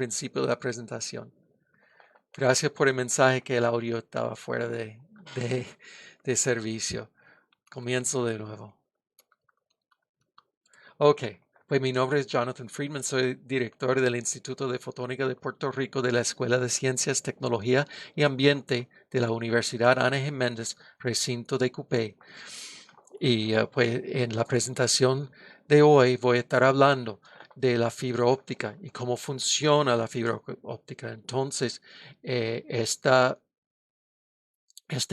principio de la presentación. Gracias por el mensaje que el audio estaba fuera de, de servicio. Comienzo de nuevo. Ok, pues mi nombre es Jonathan Friedman, soy director del Instituto de Fotónica de Puerto Rico de la Escuela de Ciencias, Tecnología y Ambiente de la Universidad Ana G. Méndez, recinto de Cupey. Y pues en la presentación de hoy voy a estar hablando de la fibra óptica y cómo funciona la fibra óptica. Entonces, esta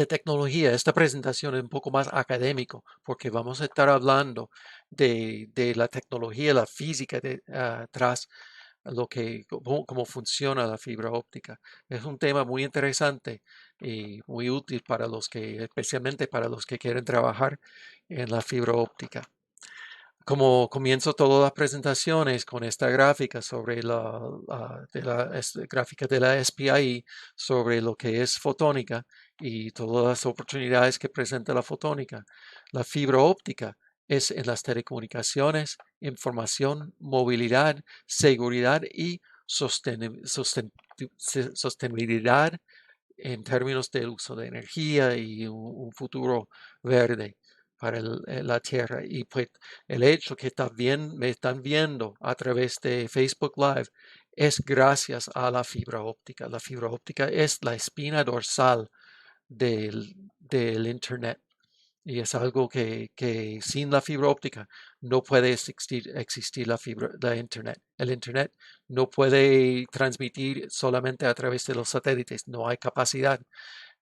tecnología, esta presentación es un poco más académico porque vamos a estar hablando de la tecnología, la física tras cómo funciona la fibra óptica. Es un tema muy interesante y muy útil para especialmente para los que quieren trabajar en la fibra óptica. Como comienzo todas las presentaciones con esta gráfica sobre gráfica de la SPI sobre lo que es fotónica y todas las oportunidades que presenta la fotónica. La fibra óptica es en las telecomunicaciones, información, movilidad, seguridad y sostenibilidad en términos del uso de energía y un futuro verde para la Tierra. Y pues el hecho que me están viendo a través de Facebook Live es gracias a la fibra óptica. La fibra óptica es la espina dorsal del Internet. Y es algo que sin la fibra óptica no puede existir la Internet. El Internet no puede transmitir solamente a través de los satélites. No hay capacidad.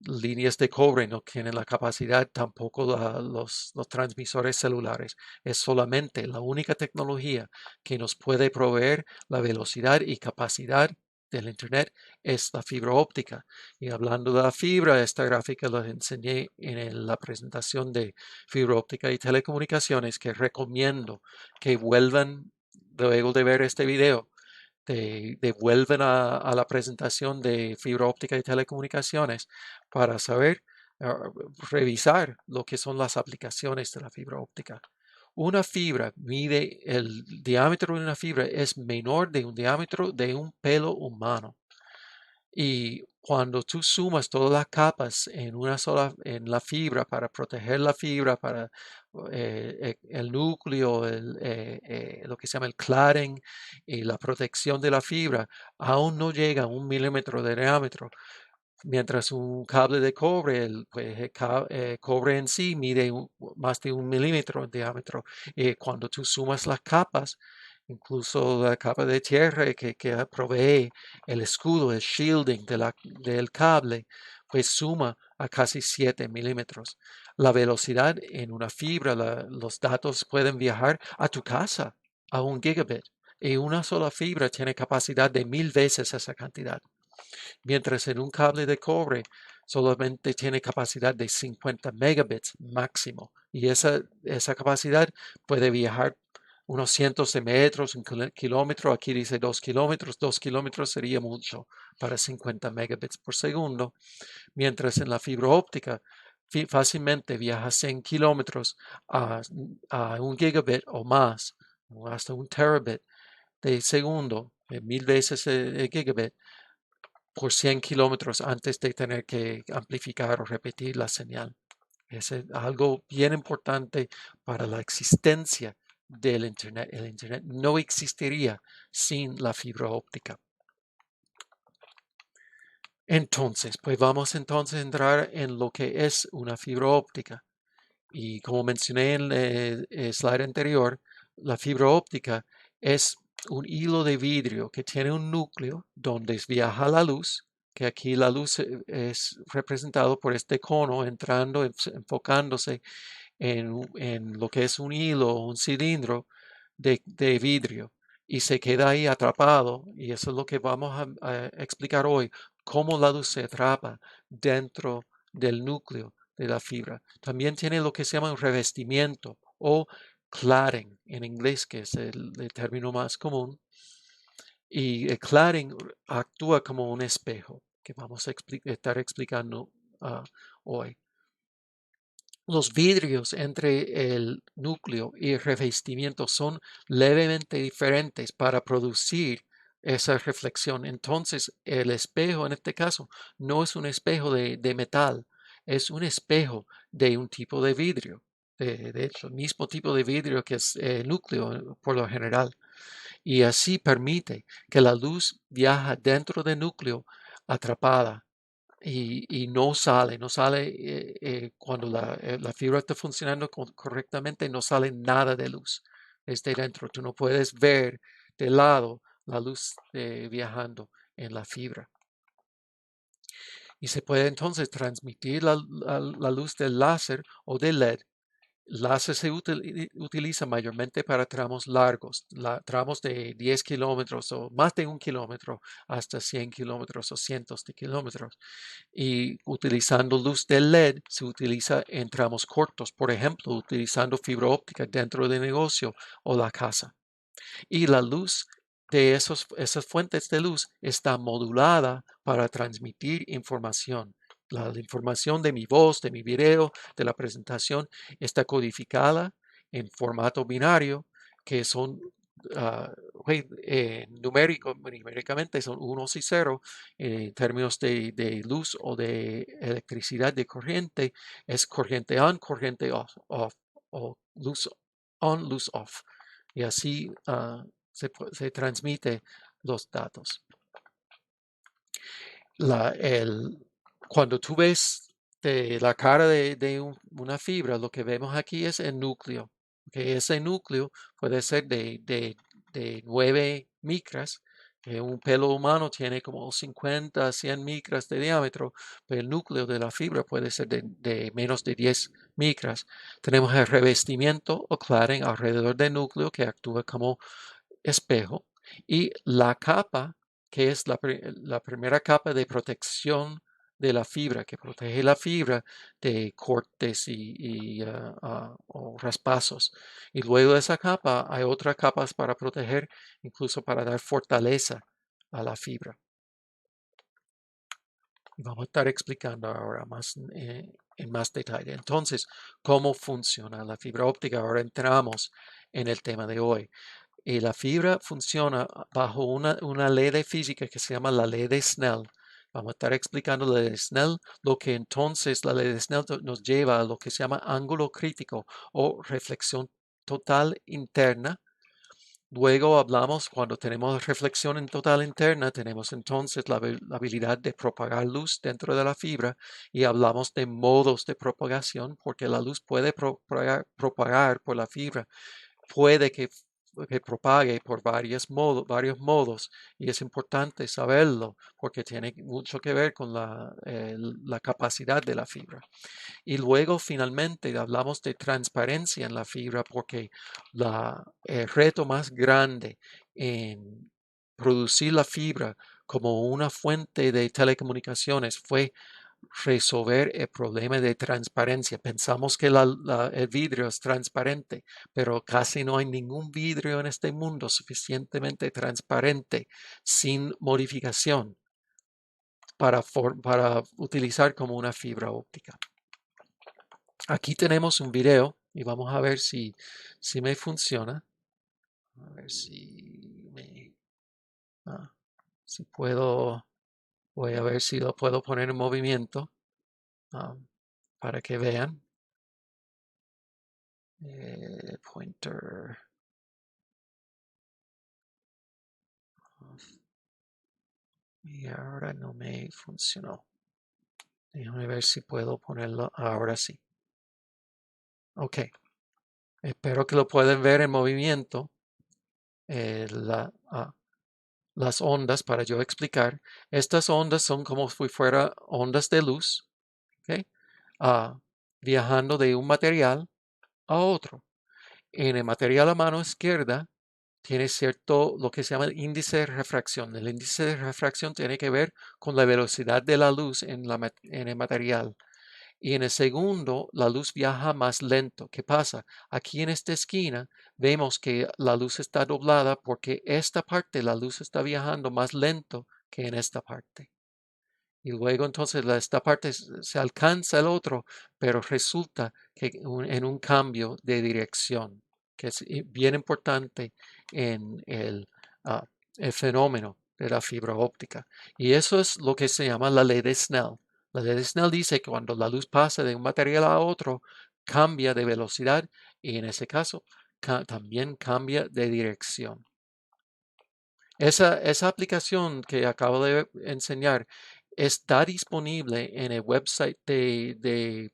Líneas de cobre no tienen la capacidad, tampoco los transmisores celulares. Es solamente la única tecnología que nos puede proveer la velocidad y capacidad del Internet es la fibra óptica. Y hablando de la fibra, esta gráfica la enseñé en la presentación de fibra óptica y telecomunicaciones que recomiendo que vuelvan luego de ver este video vuelven a la presentación de fibra óptica y telecomunicaciones para saber, revisar lo que son las aplicaciones de la fibra óptica. El diámetro de una fibra es menor de un diámetro de un pelo humano. Y cuando tú sumas todas las capas en la fibra para proteger la fibra, para el núcleo, lo que se llama el cladding y la protección de la fibra, aún no llega a 1 milímetro de diámetro. Mientras un cable de cobre, el cobre en sí mide más de 1 milímetro en diámetro. Y cuando tú sumas las capas, incluso la capa de tierra que provee el escudo, el shielding del cable, pues suma a casi 7 milímetros. La velocidad en una fibra, los datos pueden viajar a tu casa a 1 gigabit. Y una sola fibra tiene capacidad de 1000 veces esa cantidad, mientras en un cable de cobre solamente tiene capacidad de 50 megabits máximo. Y esa capacidad puede viajar unos cientos de metros, un kilómetro. Aquí dice 2 kilómetros. 2 kilómetros sería mucho para 50 megabits por segundo. Mientras en la fibra óptica fácilmente viaja 100 kilómetros a 1 gigabit o más, o hasta 1 terabit de segundo, 1000 veces el gigabit por 100 kilómetros antes de tener que amplificar o repetir la señal. Es algo bien importante para la existencia del Internet. El Internet no existiría sin la fibra óptica. Entonces, pues vamos entonces a entrar en lo que es una fibra óptica. Y como mencioné en el slide anterior, la fibra óptica es un hilo de vidrio que tiene un núcleo donde viaja la luz, que aquí la luz es representado por este cono entrando, enfocándose en lo que es un hilo, un cilindro de vidrio, y se queda ahí atrapado. Y eso es lo que vamos a explicar hoy, cómo la luz se atrapa dentro del núcleo de la fibra. También tiene lo que se llama un revestimiento o cladding en inglés, que es el término más común. Y el cladding actúa como un espejo, que vamos a estar explicando hoy. Los vidrios entre el núcleo y el revestimiento son levemente diferentes para producir esa reflexión. Entonces, el espejo en este caso no es un espejo de metal, es un espejo de un tipo de vidrio, de hecho, el mismo tipo de vidrio que es núcleo por lo general. Y así permite que la luz viaja dentro del núcleo atrapada y no sale cuando la fibra está funcionando correctamente, no sale nada de luz desde dentro. Tú no puedes ver de lado la luz viajando en la fibra. Y se puede entonces transmitir la luz del láser o del LED. Láser se utiliza mayormente para tramos largos, tramos de 10 kilómetros o más de 1 kilómetro hasta 100 kilómetros o cientos de kilómetros. Y utilizando luz del LED se utiliza en tramos cortos, por ejemplo, utilizando fibra óptica dentro del negocio o la casa. Y la luz de esas fuentes de luz está modulada para transmitir información. La información de mi voz, de mi video, de la presentación está codificada en formato binario, que son numéricamente son unos y ceros. En términos de luz o de electricidad de corriente, es corriente on, corriente off, o luz on, luz off. Y así se transmite los datos. Cuando tú ves la cara de una fibra, lo que vemos aquí es el núcleo. Que ese núcleo puede ser de 9 micras. Un pelo humano tiene como 50 a 100 micras de diámetro, pero el núcleo de la fibra puede ser de menos de 10 micras. Tenemos el revestimiento o cladding alrededor del núcleo que actúa como espejo y la capa, que es la primera capa de protección de la fibra, que protege la fibra de cortes o raspazos. Y luego de esa capa hay otras capas para proteger, incluso para dar fortaleza a la fibra. Y vamos a estar explicando ahora más en más detalle. Entonces, ¿cómo funciona la fibra óptica? Ahora entramos en el tema de hoy. Y la fibra funciona bajo una ley de física que se llama la ley de Snell. Vamos a estar explicando la ley de Snell, lo que entonces la ley de Snell nos lleva a lo que se llama ángulo crítico o reflexión total interna. Luego hablamos, cuando tenemos reflexión en total interna, tenemos entonces la habilidad de propagar luz dentro de la fibra y hablamos de modos de propagación porque la luz puede propagar por la fibra, puede que propague por varios modos y es importante saberlo porque tiene mucho que ver con la capacidad de la fibra. Y luego finalmente hablamos de transparencia en la fibra porque el reto más grande en producir la fibra como una fuente de telecomunicaciones fue resolver el problema de transparencia. Pensamos que el vidrio es transparente, pero casi no hay ningún vidrio en este mundo suficientemente transparente sin modificación para utilizar como una fibra óptica. Aquí tenemos un video y vamos a ver si me funciona. A ver si puedo, voy a ver si lo puedo poner en movimiento para que vean. Pointer. Y ahora no me funcionó. Déjame ver si puedo ponerlo. Ahora sí. Ok. Espero que lo puedan ver en movimiento. Las ondas, para yo explicar. Estas ondas son como si fueran ondas de luz. ¿Okay? Viajando de un material a otro. En el material a mano izquierda tiene cierto, lo que se llama el índice de refracción. El índice de refracción tiene que ver con la velocidad de la luz en el material. Y en el segundo, la luz viaja más lento. ¿Qué pasa? Aquí en esta esquina vemos que la luz está doblada porque esta parte, la luz está viajando más lento que en esta parte. Y luego entonces esta parte se alcanza el otro, pero resulta que en un cambio de dirección, que es bien importante en el fenómeno de la fibra óptica. Y eso es lo que se llama la ley de Snell. La ley de Snell dice que cuando la luz pasa de un material a otro, cambia de velocidad y en ese caso también cambia de dirección. Esa aplicación que acabo de enseñar está disponible en el website de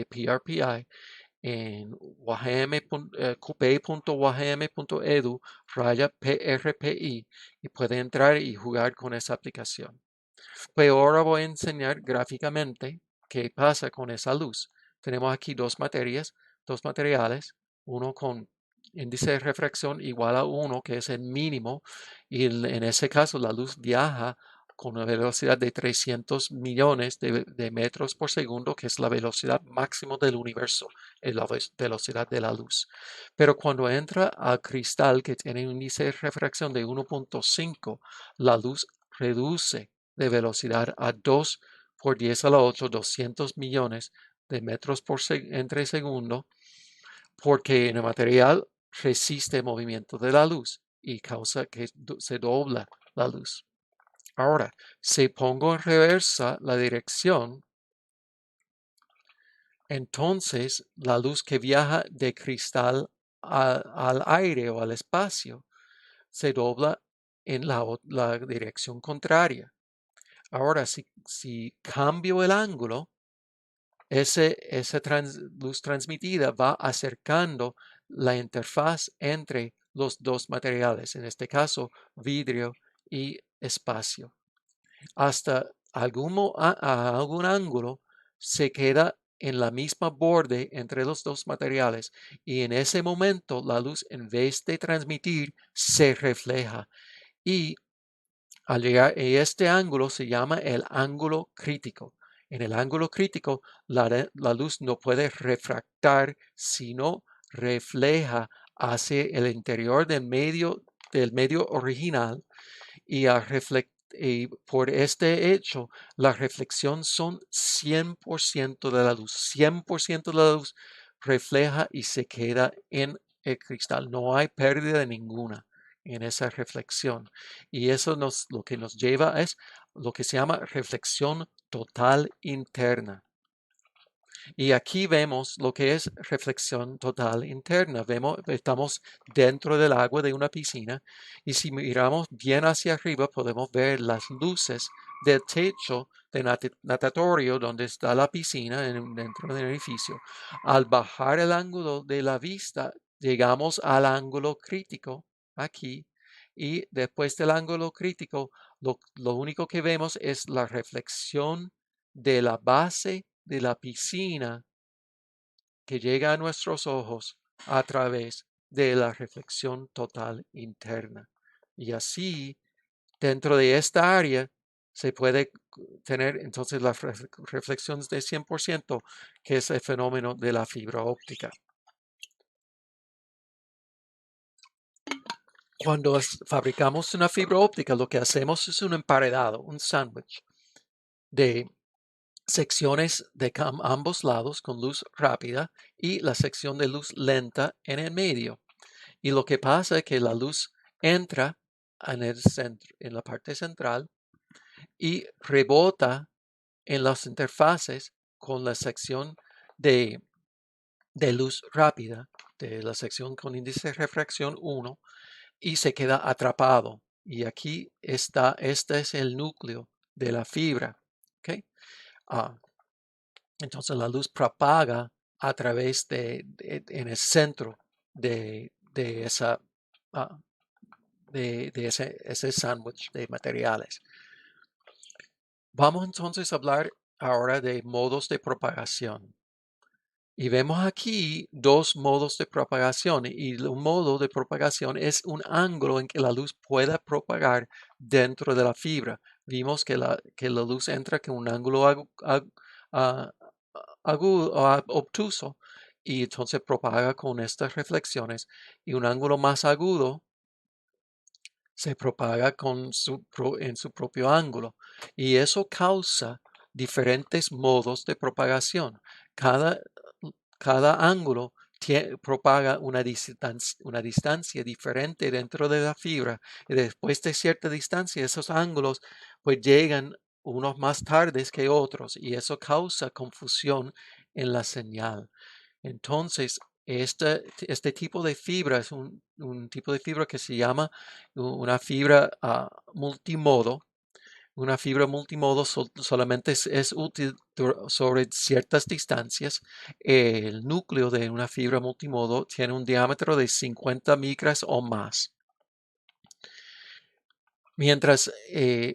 PRPI en qp.uajm.edu/PRPI y puede entrar y jugar con esa aplicación. Pues ahora voy a enseñar gráficamente qué pasa con esa luz. Tenemos aquí dos materiales, uno con índice de refracción igual a 1, que es el mínimo, y en ese caso la luz viaja con una velocidad de 300 millones de metros por segundo, que es la velocidad máxima del universo, la velocidad de la luz. Pero cuando entra al cristal que tiene un índice de refracción de 1.5, la luz reduce de velocidad a 2 por 10 a la 8, 200 millones de metros entre segundo, porque el material resiste el movimiento de la luz y causa que se dobla la luz. Ahora, si pongo en reversa la dirección, entonces la luz que viaja de cristal al aire o al espacio se dobla en la dirección contraria. Ahora, si cambio el ángulo, esa luz transmitida va acercando la interfaz entre los dos materiales, en este caso vidrio y espacio. Hasta algún ángulo se queda en la misma borde entre los dos materiales y en ese momento la luz, en vez de transmitir, se refleja y al llegar a este ángulo se llama el ángulo crítico. En el ángulo crítico, la luz no puede refractar, sino refleja hacia el interior del medio original y, por este hecho, la reflexión son 100% de la luz. 100% de la luz refleja y se queda en el cristal. No hay pérdida ninguna en esa reflexión. Y eso lo que nos lleva es lo que se llama reflexión total interna. Y aquí vemos lo que es reflexión total interna. Estamos dentro del agua de una piscina y si miramos bien hacia arriba podemos ver las luces del techo de natatorio donde está la piscina dentro del edificio. Al bajar el ángulo de la vista, llegamos al ángulo crítico aquí y después del ángulo crítico, lo único que vemos es la reflexión de la base de la piscina que llega a nuestros ojos a través de la reflexión total interna. Y así, dentro de esta área, se puede tener entonces las reflexiones de 100%, que es el fenómeno de la fibra óptica. Cuando fabricamos una fibra óptica, lo que hacemos es un emparedado, un sándwich de secciones de ambos lados con luz rápida y la sección de luz lenta en el medio. Y lo que pasa es que la luz entra en el centro, en la parte central y rebota en las interfaces con la sección de luz rápida, de la sección con índice de refracción 1, y se queda atrapado. Y aquí está, este es el núcleo de la fibra. ¿Okay? Entonces la luz propaga a través en el centro de esa, de ese sándwich de materiales. Vamos entonces a hablar ahora de modos de propagación. Y vemos aquí dos modos de propagación y un modo de propagación es un ángulo en que la luz pueda propagar dentro de la fibra. Vimos que la luz entra con un ángulo agudo o obtuso y entonces propaga con estas reflexiones y un ángulo más agudo se propaga en su propio ángulo y eso causa diferentes modos de propagación. Cada ángulo propaga una distancia diferente dentro de la fibra, y después de cierta distancia esos ángulos pues llegan unos más tardes que otros, y eso causa confusión en la señal. Entonces, este tipo de fibra es un tipo de fibra que se llama una fibra multimodo. Una fibra multimodo solamente es útil sobre ciertas distancias. El núcleo de una fibra multimodo tiene un diámetro de 50 micras o más. Mientras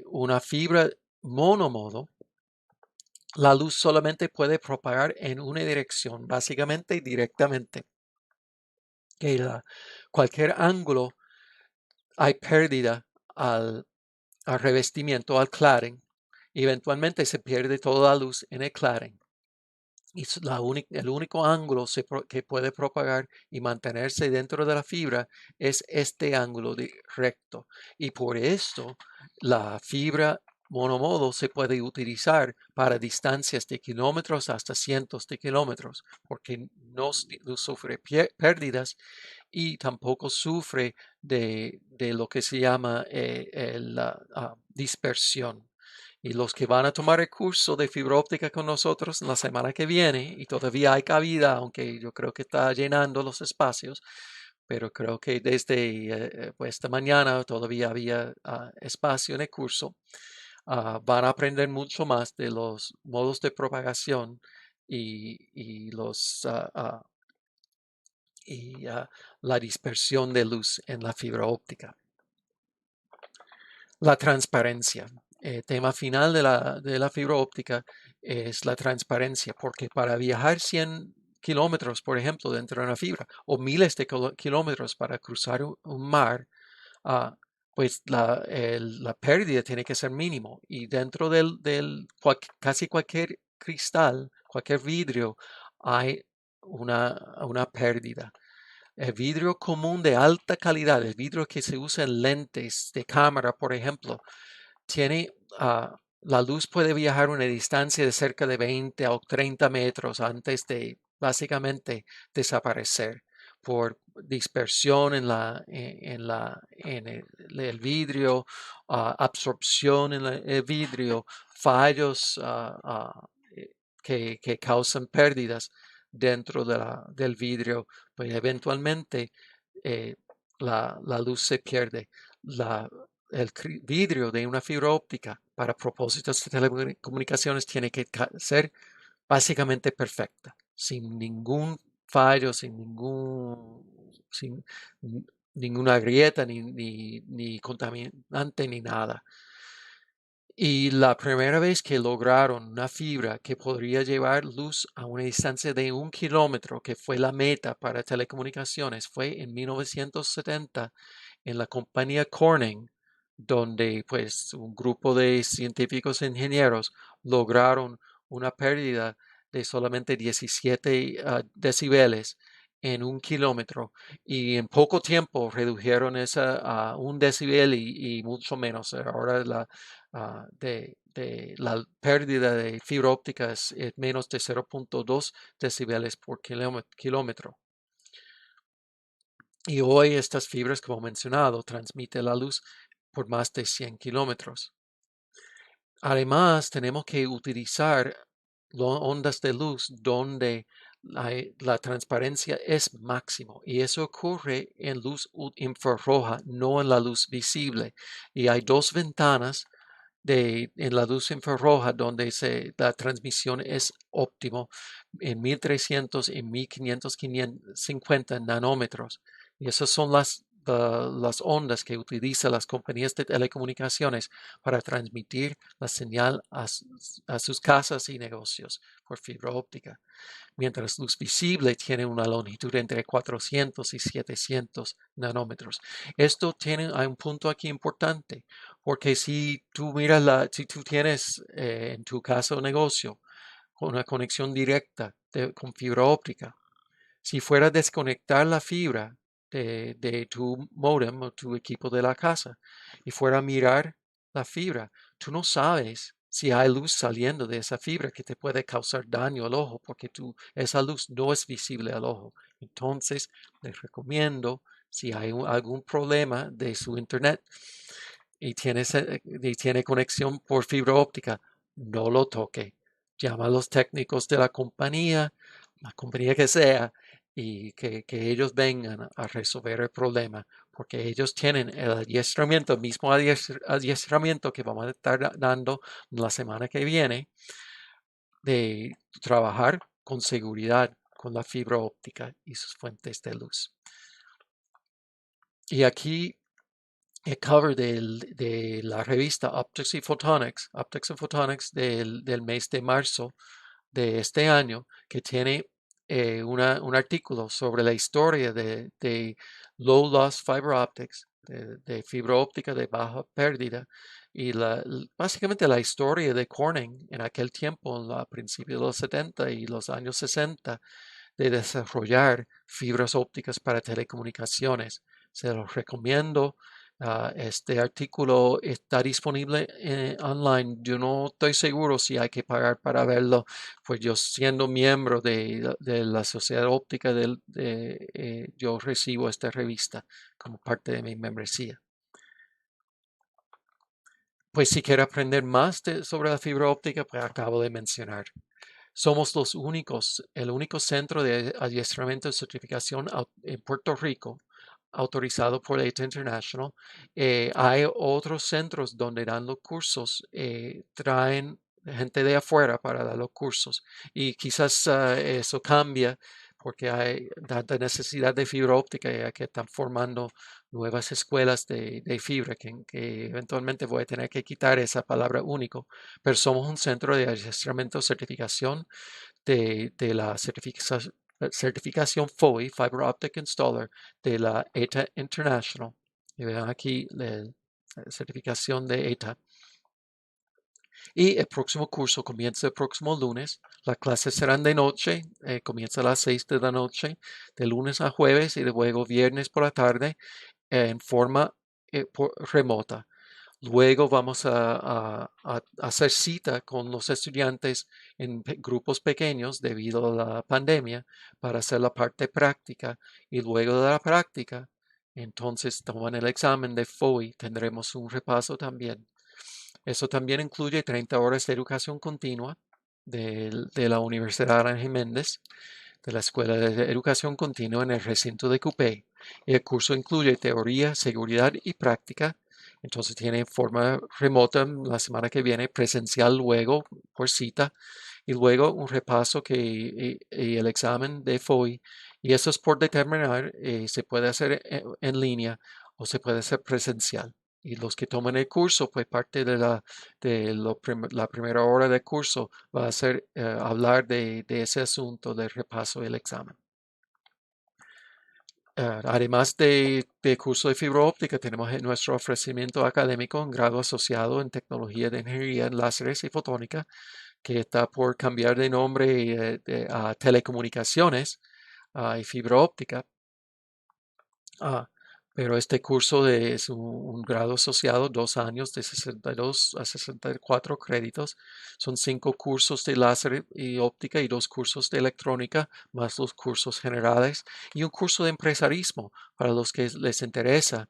una fibra monomodo, la luz solamente puede propagar en una dirección, básicamente directamente. Cualquier ángulo hay pérdida al revestimiento, al cladding. Eventualmente se pierde toda la luz en el cladding. Y el único ángulo que puede propagar y mantenerse dentro de la fibra es este ángulo recto. Y por esto la fibra monomodo se puede utilizar para distancias de kilómetros hasta cientos de kilómetros, porque no sufre pérdidas y tampoco sufre de lo que se llama la dispersión. Y los que van a tomar el curso de fibra óptica con nosotros la semana que viene, y todavía hay cabida, aunque yo creo que está llenando los espacios, pero creo que desde pues esta mañana todavía había espacio en el curso, van a aprender mucho más de los modos de propagación y la dispersión de luz en la fibra óptica. La transparencia. Tema final de la fibra óptica es la transparencia, porque para viajar 100 kilómetros, por ejemplo, dentro de una fibra, o miles de kilómetros para cruzar un mar, pues la pérdida tiene que ser mínimo. Y dentro casi cualquier cristal, cualquier vidrio, hay una pérdida. El vidrio común de alta calidad, el vidrio que se usa en lentes de cámara, por ejemplo, tiene, la luz puede viajar una distancia de cerca de 20 o 30 metros antes de básicamente desaparecer por dispersión en el vidrio, absorción en el vidrio, fallos que causan pérdidas dentro del vidrio, pues eventualmente la luz se pierde. El vidrio de una fibra óptica para propósitos de telecomunicaciones tiene que ser básicamente perfecta, sin ningún fallo, sin ninguna grieta, ni contaminante, ni nada. Y la primera vez que lograron una fibra que podría llevar luz a una distancia de 1 kilómetro, que fue la meta para telecomunicaciones, fue en 1970 en la compañía Corning, donde pues un grupo de científicos e ingenieros lograron una pérdida de solamente 17 decibeles en 1 kilómetro, y en poco tiempo redujeron esa a 1 decibel y mucho menos. Ahora la pérdida de fibra óptica es menos de 0.2 decibeles por kilómetro. Y hoy estas fibras, como mencionado, transmiten la luz por más de 100 kilómetros. Además, tenemos que utilizar ondas de luz donde la transparencia es máximo, y eso ocurre en luz infrarroja, no en la luz visible. Y hay dos ventanas en la luz infrarroja donde la transmisión es óptimo en 1300 y 1550 nanómetros. Y esas son las ondas que utilizan las compañías de telecomunicaciones para transmitir la señal a sus casas y negocios por fibra óptica, mientras luz visible tiene una longitud entre 400 y 700 nanómetros. Hay un punto aquí importante, porque si tú si tú tienes en tu casa o negocio una conexión directa con fibra óptica, si fuera a desconectar la fibra de tu modem o tu equipo de la casa y fuera a mirar la fibra, tú no sabes si hay luz saliendo de esa fibra que te puede causar daño al ojo, porque esa luz no es visible al ojo. Entonces, les recomiendo, si hay algún problema de su internet y tiene conexión por fibra óptica, no lo toque. Llama a los técnicos de la compañía que sea, y que ellos vengan a resolver el problema, porque ellos tienen el adiestramiento, el mismo adiestramiento que vamos a estar dando la semana que viene, de trabajar con seguridad con la fibra óptica y sus fuentes de luz. Y aquí el cover de la revista Optics and Photonics del mes de marzo de este año, que tiene un artículo sobre la historia de Low Loss Fiber Optics, de fibra óptica de baja pérdida, y básicamente la historia de Corning en aquel tiempo, a principios de los 70 y los años 60, de desarrollar fibras ópticas para telecomunicaciones. Se los recomiendo. Este artículo está disponible online. Yo no estoy seguro si hay que pagar para verlo, pues yo siendo miembro de la Sociedad Óptica, yo recibo esta revista como parte de mi membresía. Pues si quiere aprender más sobre la fibra óptica, pues acabo de mencionar. Somos el único centro de adiestramiento y certificación en Puerto Rico autorizado por ETA International. Hay otros centros donde dan los cursos, traen gente de afuera para dar los cursos, y quizás eso cambia porque hay tanta necesidad de fibra óptica que están formando nuevas escuelas de fibra, que eventualmente voy a tener que quitar esa palabra único, pero somos un centro de adiestramiento y certificación de la certificación FOI, Fiber Optic Installer, de la ETA International. Y vean aquí la certificación de ETA. Y el próximo curso comienza el próximo lunes. Las clases serán de noche, comienza a las 6 de la noche, de lunes a jueves, y luego viernes por la tarde, en forma remota. Luego vamos a hacer cita con los estudiantes en grupos pequeños debido a la pandemia para hacer la parte práctica, y luego de la práctica, entonces toman el examen de FOI. Tendremos un repaso también. Eso también incluye 30 horas de educación continua de la Universidad Ángel Méndez, de la Escuela de Educación Continua en el recinto de Cupey. El curso incluye teoría, seguridad y práctica. Entonces tiene forma remota la semana que viene, presencial luego por cita, y luego un repaso y el examen de FOI. Y eso es por determinar, se puede hacer en línea o se puede hacer presencial. Y los que toman el curso, pues parte la primera hora del curso va a ser hablar de ese asunto del repaso del examen. Además de curso de fibra óptica, tenemos nuestro ofrecimiento académico en grado asociado en tecnología de ingeniería en láseres y fotónica, que está por cambiar de nombre a telecomunicaciones y fibra óptica. Pero este curso es un grado asociado, 2 años, de 62 a 64 créditos. Son 5 cursos de láser y óptica y 2 cursos de electrónica, más los cursos generales, y un curso de empresarismo para los que les interesa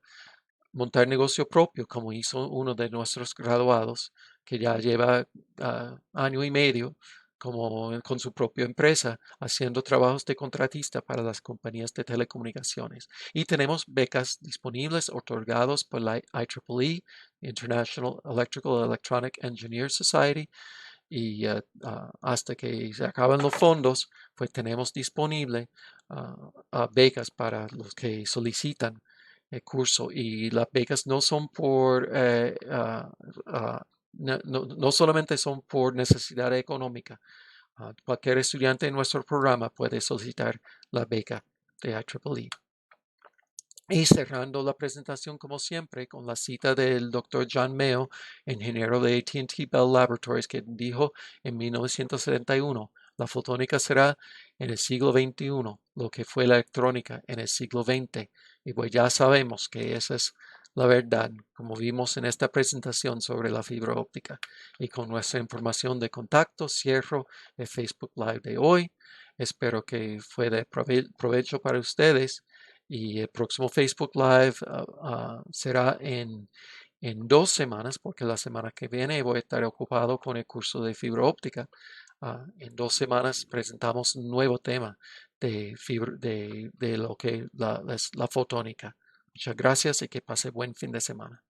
montar negocio propio, como hizo uno de nuestros graduados, que ya lleva año y medio con su propia empresa, haciendo trabajos de contratista para las compañías de telecomunicaciones. Y tenemos becas disponibles otorgados por la IEEE, International Electrical and Electronic Engineers Society, y hasta que se acaban los fondos, pues tenemos disponible becas para los que solicitan el curso. Y las becas no son no solamente son por necesidad económica. Cualquier estudiante en nuestro programa puede solicitar la beca de IEEE. Y cerrando la presentación, como siempre, con la cita del Dr. John Mayo, ingeniero de AT&T Bell Laboratories, que dijo en 1971, la fotónica será en el siglo XXI lo que fue la electrónica en el siglo XX. Y pues ya sabemos que esa es la verdad, como vimos en esta presentación sobre la fibra óptica. Y con nuestra información de contacto, cierro el Facebook Live de hoy. Espero que fue de provecho para ustedes. Y el próximo Facebook Live será en 2 semanas, porque la semana que viene voy a estar ocupado con el curso de fibra óptica. En 2 semanas presentamos un nuevo tema de lo que la fotónica. Muchas gracias y que pase buen fin de semana.